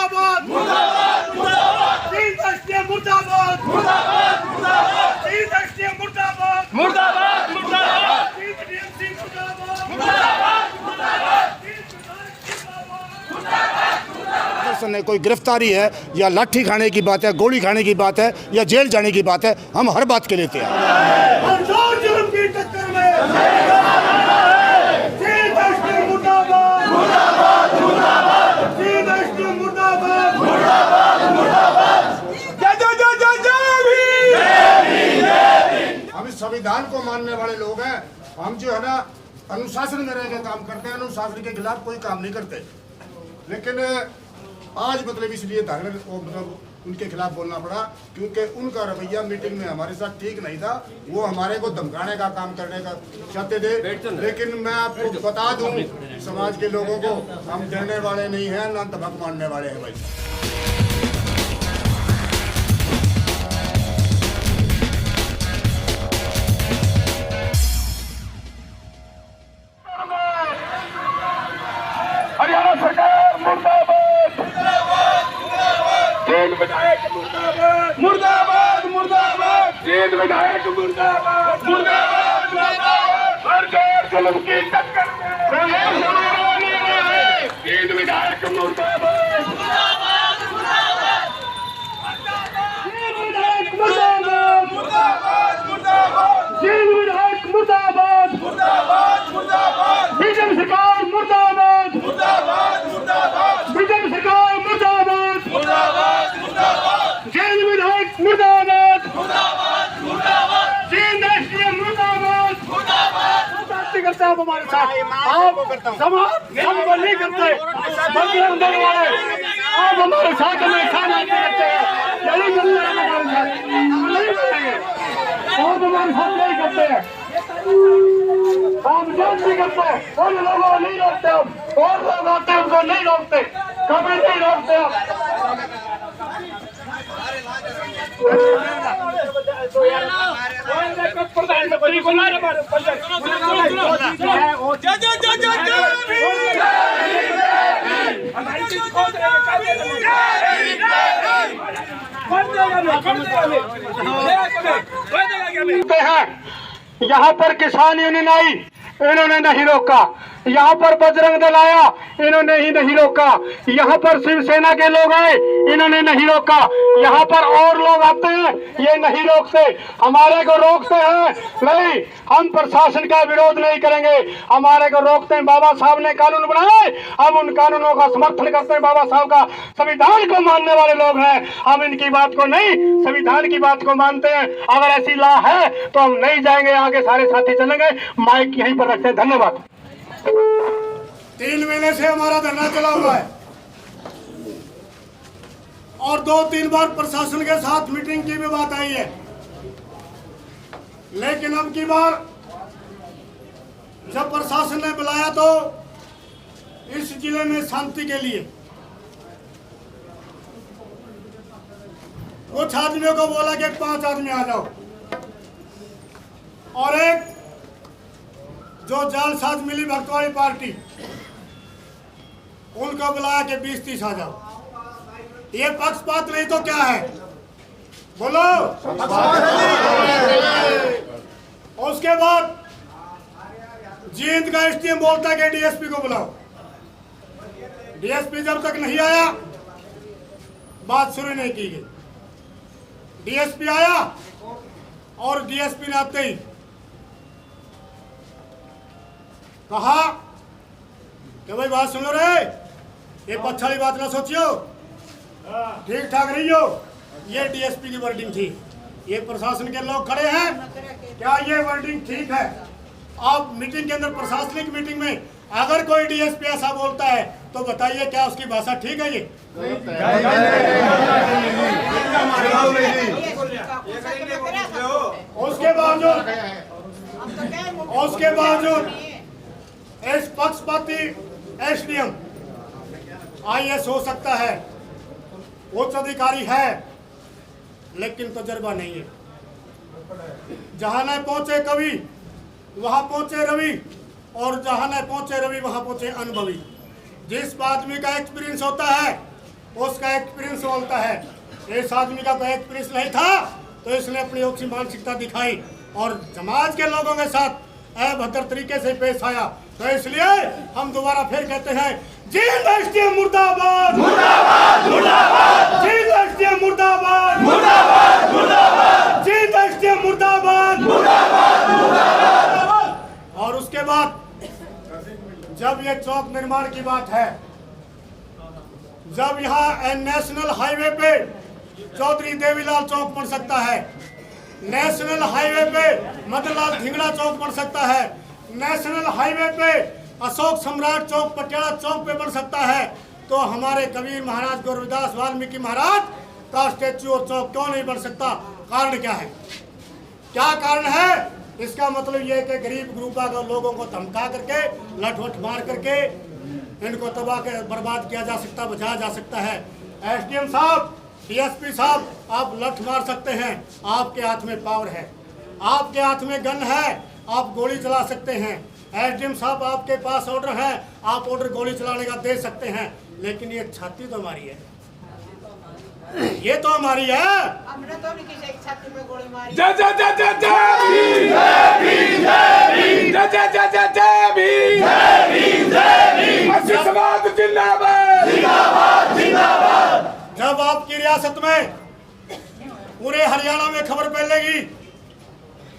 मुर्दाबाद मुर्दाबाद मुर्दाबाद एसडीएम मुर्दाबाद मुर्दाबाद मुर्दाबाद एसडीएम मुर्दाबाद मुर्दाबाद मुर्दाबाद टीएमसी मुर्दाबाद मुर्दाबाद मुर्दाबाद ने कोई गिरफ्तारी है या लाठी खाने की बात है, गोली खाने की बात है या जेल जाने की बात है, हम हर बात के लेते हैं। हम इस संविधान को मानने वाले लोग हैं। हम जो है ना अनुशासन में रह के काम करते हैं, अनुशासन के खिलाफ कोई काम नहीं करते। लेकिन आज मतलब इसलिए मतलब उनके खिलाफ बोलना पड़ा क्योंकि उनका रवैया मीटिंग में हमारे साथ ठीक नहीं था। वो हमारे को धमकाने का काम करने का चाहते थे। लेकिन मैं आपको बता दूं, समाज के लोगों को हम डरने वाले नहीं हैं, ना धमक मारने वाले हैं भाई। हरियाणा सरकार मुर्दाबाद जेल विधायक मुर्दाबाद मुर्दाबाद मुर्दाबाद जेल विधायक मुर्दाबाद मुर्दाबाद मुर्दाबाद सरकार जुल्म की टक्कर में जेल विधायक मुर्दाबाद मुर्दाबाद मुर्दाबाद जेल विधायक मुर्दाबाद मुर्दाबाद मुर्दाबाद जेल विधायक मुर्दाबाद मुर्दाबाद मुर्दाबाद बीजेपी सरकार मुर्दाबाद मुर्दाबाद मुर्दाबाद बीजेपी सरकार मुर्दाबाद मुर्दाबाद मुर्दाबाद जेल विधायक मुर्दाबाद मुर्दाबाद मुर्दाबाद जेल एसडीएम मुर्दाबाद मुर्दाबाद बात करते हैं हमारे साथ। आप समाज हमको नहीं करते, बदलाव देने वाले आप हमारे साथ में खाना करते हैं, यही करना है हमारे साथ नहीं करेंगे। आप हमारे साथ नहीं करते हैं, हम जब भी करते हैं उन लोगों को नहीं रोकते। हम और लोग आते हैं उनको नहीं रोकते, कभी नहीं रोकते। यहाँ पर किसान यूनियन आई, इन्होंने नहीं रोका। यहाँ पर बजरंग दल आया, इन्होंने ही नहीं रोका। यहाँ पर शिवसेना के लोग आए, इन्होंने नहीं रोका। यहाँ पर और लोग आते हैं, ये नहीं रोकते, हमारे को रोकते हैं नहीं। हम प्रशासन का विरोध नहीं करेंगे, हमारे को रोकते हैं। बाबा साहब ने कानून बनाए, हम उन कानूनों का समर्थन करते हैं। बाबा साहब का संविधान को मानने वाले लोग हैं, हम इनकी बात को नहीं, संविधान की बात को मानते हैं। अगर ऐसी लॉ है तो हम नहीं जाएंगे, आगे सारे साथी चलेंगे। माइक यहीं पर रखते हैं, धन्यवाद। 3 महीने से हमारा धरना चला हुआ है और 2-3 बार प्रशासन के साथ मीटिंग की भी बात आई है। लेकिन अब की बार जब प्रशासन ने बुलाया तो इस जिले में शांति के लिए कुछ आदमियों को बोला कि 5 आदमी आ जाओ, और एक जो जालसाज मिली भगत वाली पार्टी, उनको बुलाया कि 20-30 आ जाओ। ये पक्षपात नहीं तो क्या है, बोलो। उसके बाद जींद का एसडीएम बोलता है कि डीएसपी को बुलाओ। डीएसपी जब तक नहीं आया बात शुरू नहीं की गई। डीएसपी आया और डीएसपी ने आते ही कहा कि भाई बात सुनो रे, ये पछाड़ी बात ना सोचियो, ठीक ठाक रहियो। ये डीएसपी की वर्डिंग थी। ये प्रशासन के लोग खड़े हैं, क्या ये वर्डिंग ठीक है? आप मीटिंग के अंदर, प्रशासनिक मीटिंग में अगर कोई डीएसपी ऐसा बोलता है तो बताइए क्या उसकी भाषा ठीक है? ये उसके बावजूद इस पक्षपाती एसडीएम आईएएस हो सकता है, उच्च अधिकारी है, लेकिन तजर्बा नहीं है। जहां न पहुंचे कवि वहां पहुंचे रवि, और जहां न पहुंचे रवि वहां पहुंचे अनुभवी। जिस आदमी का एक्सपीरियंस होता है उसका एक्सपीरियंस बोलता है। इस आदमी का कोई एक्सपीरियंस नहीं था तो इसने अपनी ओछी मानसिकता दिखाई और समाज के लोगों के साथ अभद्र तरीके से पेश आया। तो इसलिए हम दोबारा फिर कहते हैं, जींद एसडीएम मुर्दाबाद, मुर्दाबाद, मुर्दाबाद, जींद एसडीएम मुर्दाबाद, मुर्दाबाद, मुर्दाबाद, जींद एसडीएम मुर्दाबाद, मुर्दाबाद, मुर्दाबाद। और उसके बाद जब ये चौक निर्माण की बात है, जब यहाँ नेशनल हाईवे पे चौधरी देवीलाल चौक बन सकता है, नेशनल हाईवे पे मदनलाल धिंगड़ा चौक बन सकता है, नेशनल हाईवे पे अशोक सम्राट चौक पटियाला चौक पे बन सकता है, तो हमारे कबीर महाराज गोरविदास वाल्मीकि महाराज का स्टेच्यू और चौक क्यों नहीं बन सकता? कारण क्या है? क्या कारण है? इसका मतलब यह है कि गरीब ग्रुपा का लोगों को धमका करके लठवठ मार करके इनको तबाह कर बर्बाद किया जा सकता, बचाया जा सकता है। एसडीएम साहब, डीएसपी साहब, आप लठ मार सकते हैं, आपके हाथ में पावर है, आपके हाथ में गन है, आप गोली चला सकते हैं। एसडीएम साहब, आपके पास ऑर्डर है, आप ऑर्डर गोली चलाने का दे सकते हैं, लेकिन ये छाती तो हमारी है, ये तो हमारी है। हमने तो नहीं किसी एक छाती में गोली मारी। जय जय जय जय जय भीम, जय भीम, जय भीम, जय जय जय जय जय भीम, जय भीम, जय भीम, अस्सी समाज जिंदाबाद, जिंदाबाद, जिंदाबाद। जब आपकी रियासत में पूरे हरियाणा में खबर फैलेगी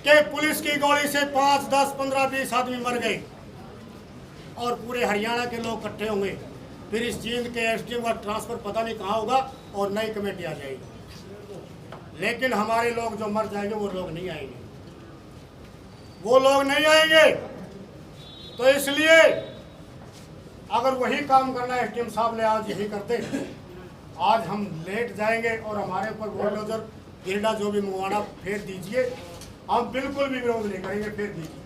कि पुलिस की गोली से 5, 10, 15, 20 आदमी मर गए और पूरे हरियाणा के लोग इकट्ठे होंगे, फिर इस जींद के एसडीएम का ट्रांसफर पता नहीं कहाँ होगा और नई कमेटी आ जाएगी। लेकिन हमारे लोग जो मर जाएंगे वो लोग नहीं आएंगे, वो लोग नहीं आएंगे। तो इसलिए अगर वही काम करना है एसडीएम साहब ने आज यही करते, आज हम लेट जाएंगे और हमारे ऊपर बुलडोजर गिरडा जो भी मंगवाना फेर दीजिए, हम बिल्कुल भी विरोध नहीं करेंगे, फेर दीजिए।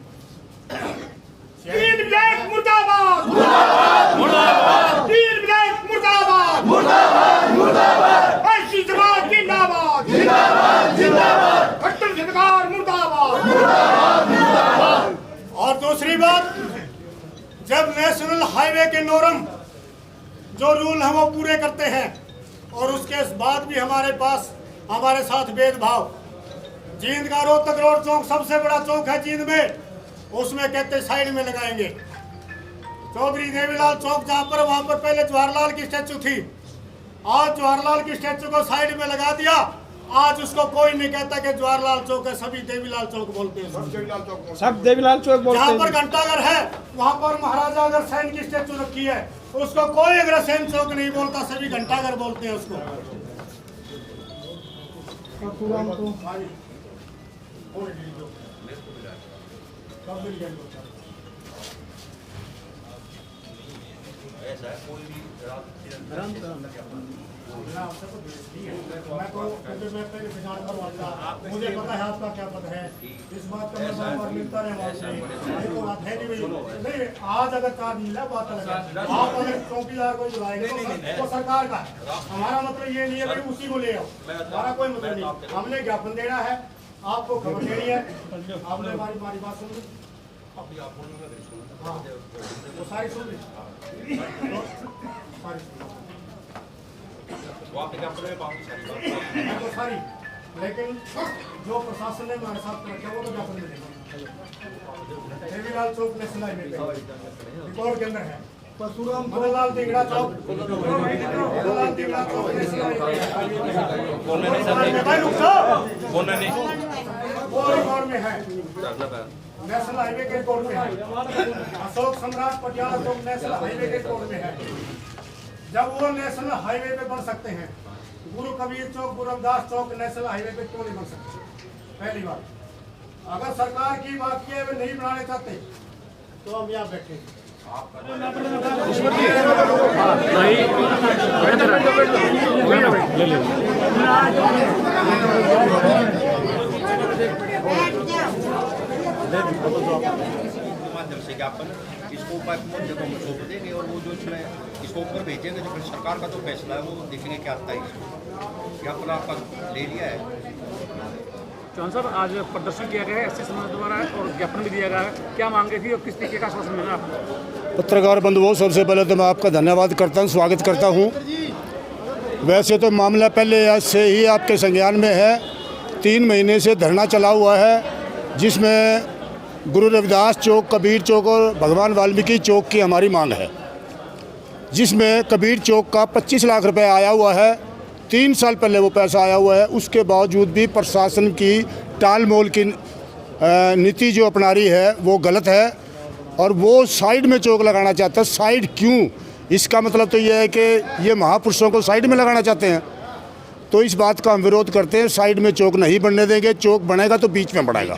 तीन विधायक मुर्दाबाद, मुर्दाबाद, मुर्दाबाद, तीन विधायक मुर्दाबाद, मुर्दाबाद, मुर्दाबाद, ऐसी समाज जिंदाबाद, जिंदाबाद, जिंदाबाद, खट्टर सरकार मुर्दाबाद, मुर्दाबाद, मुर्दाबाद। और दूसरी बात, जब नेशनल हाईवे के नॉर्म जो रूल है वो पूरे करते हैं और उसके बाद भी हमारे पास हमारे साथ भेदभाव, जींद का रोहतक रोड चौक सबसे बड़ा चौक है जींद में, उसमें कहते साइड में लगाएंगे। चौधरी देवीलाल चौक जहाँ पर, वहां पर पहले जवाहरलाल की स्टैचू थी, आज जवाहरलाल की स्टैचू को साइड में लगा दिया। आज उसको कोई नहीं कहता कि जवाहरलाल चौक है, सभी देवीलाल चौक बोलते हैं, सब देवीलाल चौक बोलते हैं। जहाँ पर घंटाघर है वहाँ पर महाराजा अग्रसेन की स्टैचू रखी है, उसको कोई अग्रसेन चौक नहीं बोलता, सभी घंटाघर बोलते हैं उसको। ऐसा है कोई भी मुझे पता है आपका क्या पद है, इस बात का मैं बार मिलता रहा नहीं। आज अगर चार्ज मिला बात अलग है, आप अगर चौकीदार को बुलाएंगे तो सरकार का है, हमारा मतलब ये नहीं है कि उसी को ले आओ, हमारा कोई मतलब नहीं। हमने ज्ञापन देना है, आपको खबर देनी है, आपने हमारी बात सुन ली, हाँ वो सारी सुन ली, तो सारी, लेकिन जो प्रशासन ने हमारे साथ रखा वो तो ज्ञापन मिलेगा। देवीलाल चौक नेशनल हाईवे रिकॉर्ड के अंदर है, मदनलाल धिंगड़ा चौक, मदनलाल धिंगड़ा चौक नेशनल हाईवे में है, नेशनल हाईवे के रिकॉर्ड में है। अशोक सम्राट पटियाला चौक नेशनल हाईवे के रिकॉर्ड में है। जब वो नेशनल हाईवे पे बन सकते हैं, गुरु कबीर चौक, गुरु रविदास चौक नेशनल हाईवे पे क्यों नहीं बन सकते? पहली बात, अगर सरकार की बात की है वे नहीं बनाने चाहते तो हम यहाँ बैठे। माध्यम से ज्ञापन इसको उपायुक्त जब हम सौंप देंगे और वो जो इसमें इसको ऊपर भेजेंगे, जो सरकार का जो फैसला है वो देखेंगे क्या आता है। इसमें ज्ञापन आपका ले लिया है। चौहान साहब, आज प्रदर्शन किया गया है एससी समाज द्वारा और ज्ञापन भी दिया गया है, क्या मांगे थी और किस तरीके का आश्वासन मिला आपको? पत्रकार बंधुओं, सबसे पहले तो मैं आपका धन्यवाद करता हूं, स्वागत करता हूं। वैसे तो मामला पहले आज से ही आपके संज्ञान में है। 3 महीने से धरना चला हुआ है, जिसमें गुरु रविदास चौक, कबीर चौक और भगवान वाल्मीकि चौक की हमारी मांग है, जिसमें कबीर चौक का 25 लाख रुपए आया हुआ है। 3 साल पहले वो पैसा आया हुआ है, उसके बावजूद भी प्रशासन की टाल मोल की नीति जो अपना रही है वो गलत है, और वो साइड में चौक लगाना चाहता है। साइड क्यों? इसका मतलब तो ये है कि ये महापुरुषों को साइड में लगाना चाहते हैं। तो इस बात का हम विरोध करते हैं। साइड में चौक नहीं बनने देंगे। चौक बनेगा तो बीच में बनेगा,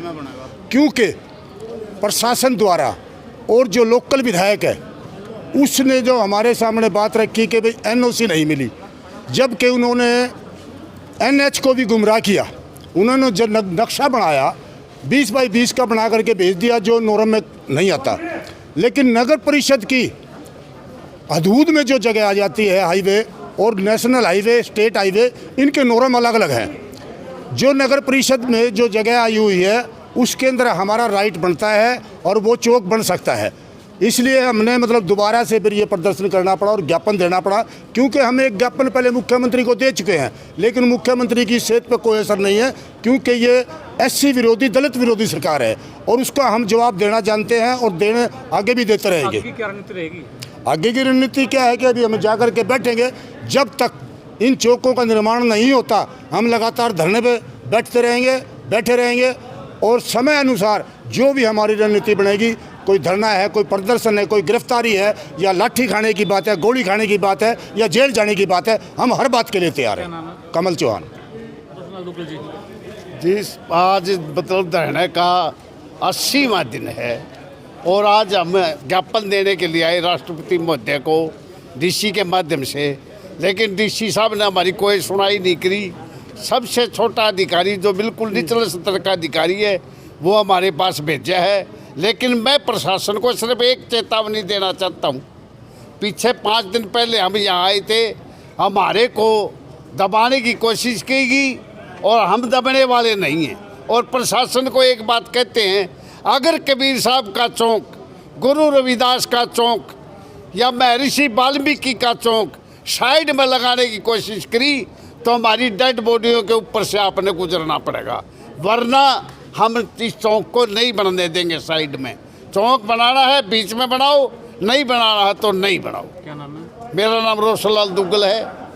क्योंकि प्रशासन द्वारा और जो लोकल विधायक है उसने जो हमारे सामने बात रखी कि भाई एनओसी नहीं मिली, जबकि उन्होंने एनएच को भी गुमराह किया। उन्होंने जो नक्शा बनाया 20 बाई 20 का बना करके भेज दिया, जो नॉर्म में नहीं आता। लेकिन नगर परिषद की हदूद में जो जगह आ जाती है, हाईवे और नेशनल हाईवे, स्टेट हाईवे, इनके नॉर्म अलग अलग हैं। जो नगर परिषद में जो जगह आई हुई है उसके अंदर हमारा राइट बनता है और वो चौक बन सकता है। इसलिए हमने मतलब दोबारा से फिर ये प्रदर्शन करना पड़ा और ज्ञापन देना पड़ा, क्योंकि हम एक ज्ञापन पहले मुख्यमंत्री को दे चुके हैं, लेकिन मुख्यमंत्री की सेहत पर कोई असर नहीं है, क्योंकि ये एससी विरोधी, दलित विरोधी सरकार है और उसका हम जवाब देना जानते हैं और देने आगे भी देते रहेंगे। आगे की क्या रणनीति रहेगी? आगे की रणनीति क्या है कि अभी हम जा कर के बैठेंगे। जब तक इन चौकों का निर्माण नहीं होता हम लगातार धरने पे बैठे रहेंगे और समय अनुसार जो भी हमारी रणनीति बनेगी, कोई धरना है, कोई प्रदर्शन है, कोई गिरफ्तारी है, या लाठी खाने की बात है, गोली खाने की बात है, या जेल जाने की बात है, हम हर बात के लिए तैयार हैं। कमल चौहान जी, आज मतलब धरने का 80वां दिन है और आज हम ज्ञापन देने के लिए आए राष्ट्रपति महोदय को डीसी के माध्यम से, लेकिन डीसी साहब ने हमारी कोई सुनाई नहीं करी। सबसे छोटा अधिकारी जो बिल्कुल निचले स्तर का अधिकारी है वो हमारे पास भेजा है। लेकिन मैं प्रशासन को सिर्फ एक चेतावनी देना चाहता हूँ। पीछे 5 दिन पहले हम यहाँ आए थे, हमारे को दबाने की कोशिश की गई और हम दबने वाले नहीं हैं। और प्रशासन को एक बात कहते हैं, अगर कबीर साहब का चौक, गुरु रविदास का चौक या महर्षि वाल्मीकि का चौक साइड में लगाने की कोशिश करी तो हमारी डेड बॉडियों के ऊपर से आपने गुजरना पड़ेगा, वरना हम इस चौक को नहीं बनने देंगे। साइड में चौक बनाना है, बीच में बनाओ, नहीं बनाना है तो नहीं बनाओ। क्या नाम है? मेरा नाम रोशनलाल दुग्गल है।